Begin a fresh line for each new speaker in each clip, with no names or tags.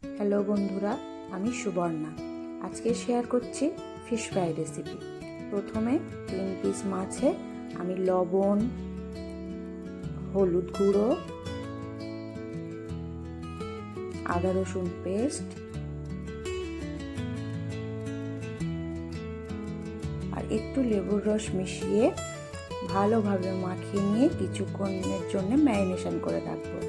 Hello বন্ধুরা, আমি সুবর্ণা। আজকে শেয়ার করছি ফিশ ফ্রাই রেসিপি। প্রথমে 3 পিস মাছে আমি লবণ, হলুদ গুঁড়ো, আদা রসুন পেস্ট আর একটু লেবুর রস মিশিয়ে ভালোভাবে মাখিয়ে নিয়ে কিছুক্ষণের জন্য ম্যারিনেশন করে রাখবো।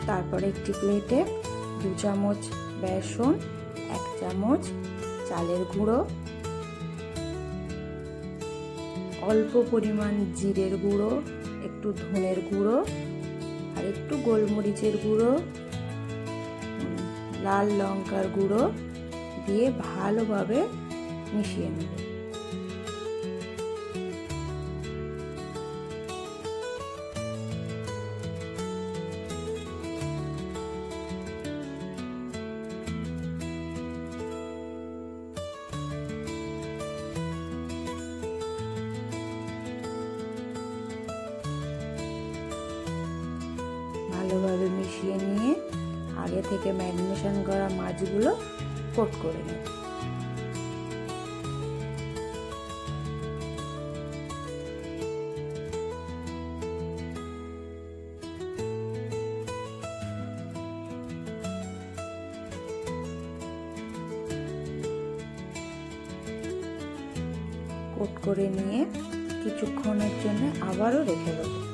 তারপরে একটি প্লেটে 2 চামচ বেসন, 1 চামচ চালের গুঁড়ো, অল্প পরিমাণ জিরের গুঁড়ো, একটু ধনের গুঁড়ো আর একটু গোলমরিচের গুঁড়ো, লাল লঙ্কার গুঁড়ো দিয়ে ভালোভাবে মিশিয়ে নেব। ভালোভাবে মিশিয়ে নিয়ে আগে থেকে ম্যারিনেশন করা মাছগুলো কোট করে নেব। কোট করে নিয়ে কিছুক্ষণের জন্য আবারও রেখে দেবো।